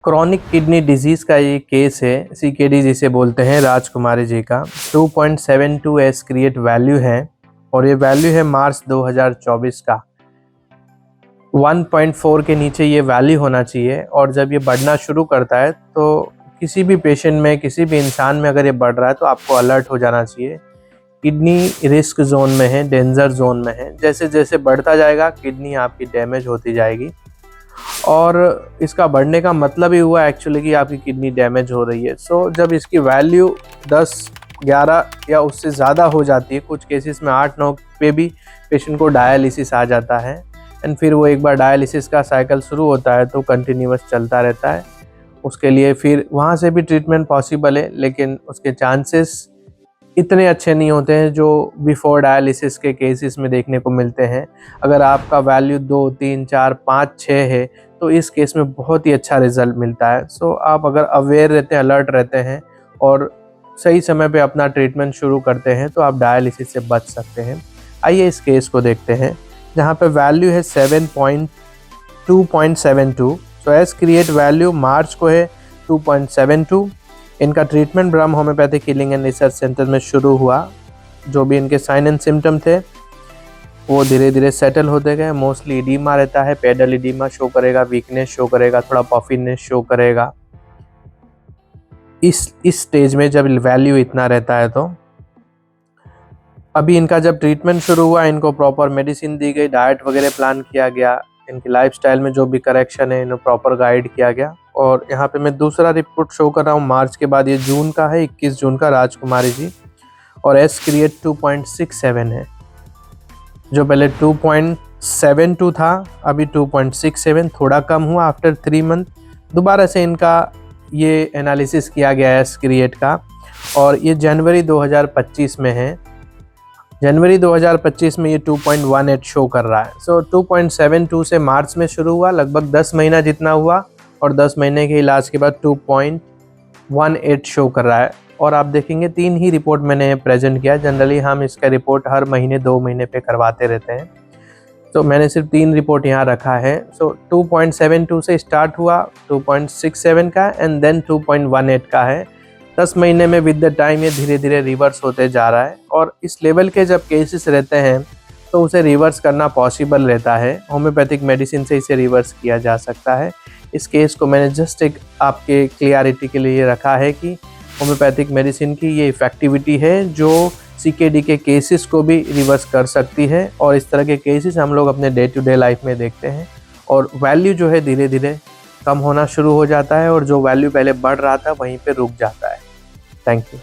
Chronic kidney disease का ये case है, सीकेडी जिसे बोलते हैं, राजकुमारी जी का। 2.72 एस क्रिएट वैल्यू है और ये वैल्यू है मार्च 2024 का। 1.4 के नीचे ये वैल्यू होना चाहिए और जब ये बढ़ना शुरू करता है तो किसी भी पेशेंट में, किसी भी इंसान में अगर ये बढ़ रहा है तो आपको अलर्ट हो जाना चाहिए। किडनी रिस्क जोन में है, डेंजर जोन में है। जैसे जैसे बढ़ता जाएगा किडनी आपकी डैमेज होती जाएगी और इसका बढ़ने का मतलब ही हुआ एक्चुअली कि आपकी किडनी डैमेज हो रही है। सो जब इसकी वैल्यू 10, 11 या उससे ज़्यादा हो जाती है, कुछ केसेस में 8, 9 पे भी पेशेंट को डायलिसिस आ जाता है एंड फिर वो एक बार डायलिसिस का साइकिल शुरू होता है तो कंटिन्यूअस चलता रहता है। उसके लिए फिर वहाँ से भी ट्रीटमेंट पॉसिबल है, लेकिन उसके चांसेस इतने अच्छे नहीं होते हैं जो बिफोर डायलिसिस के केसेस में देखने को मिलते हैं। अगर आपका वैल्यू 2, 3, 4, 5, 6 है तो इस केस में बहुत ही अच्छा रिजल्ट मिलता है। सो आप अगर अवेयर रहते हैं, अलर्ट रहते हैं और सही समय पे अपना ट्रीटमेंट शुरू करते हैं तो आप डायलिसिस से बच सकते हैं। आइए इस केस को देखते हैं जहाँ पे वैल्यू है 2.72। सो एस क्रिएट वैल्यू मार्च को है 2.72। इनका treatment Brahma homeopathic healing and research centre में शुरू हुआ। जो भी इनके साइन एंड सिम्टम थे वो धीरे धीरे सेटल होते गए। मोस्टली इडीमा रहता है, पेडल इडीमा शो करेगा, वीकनेस शो करेगा, थोड़ा पफिनेस शो करेगा। इस स्टेज में जब वैल्यू इतना रहता है तो अभी इनका जब ट्रीटमेंट शुरू हुआ, इनको प्रॉपर मेडिसिन दी गई, डाइट वगैरह प्लान किया गया, इनकी लाइफस्टाइल में जो भी करेक्शन है इन्हें प्रॉपर गाइड किया गया। और यहाँ पे मैं दूसरा रिपोर्ट शो कर रहा हूँ मार्च के बाद। ये जून का है, 21 जून का, राजकुमारी जी। और एस क्रिएट 2.67 है, जो पहले 2.72 था, अभी 2.67, थोड़ा कम हुआ आफ्टर 3 मंथ। दोबारा से इनका ये एनालिसिस किया गया है एस क्रिएट का और ये जनवरी 2025 में है। जनवरी 2025 में ये 2.18 शो कर रहा है। सो 2.72 से मार्च में शुरू हुआ, लगभग 10 महीना जितना हुआ और 10 महीने के इलाज के बाद 2.18 शो कर रहा है। और आप देखेंगे 3 ही रिपोर्ट मैंने प्रेजेंट किया। जनरली हम इसका रिपोर्ट हर महीने 2 महीने पे करवाते रहते हैं, तो मैंने सिर्फ 3 रिपोर्ट यहाँ रखा है। सो 2.72 से स्टार्ट हुआ, 2.67 का एंड देन 2.18 का है। 10 महीने में विद द टाइम ये धीरे धीरे रिवर्स होते जा रहा है और इस लेवल के जब केसेस रहते हैं तो उसे रिवर्स करना पॉसिबल रहता है। होम्योपैथिक मेडिसिन से इसे रिवर्स किया जा सकता है। इस केस को मैंने जस्ट एक आपके क्लियरिटी के लिए रखा है कि होम्योपैथिक मेडिसिन की ये इफ़ेक्टिविटी है जो सीकेडी के केसेस को भी रिवर्स कर सकती है। और इस तरह के केसेस हम लोग अपने डे टू डे लाइफ में देखते हैं और वैल्यू जो है धीरे धीरे कम होना शुरू हो जाता है और जो वैल्यू पहले बढ़ रहा था वहीं पे रुक जाता है। Thank you.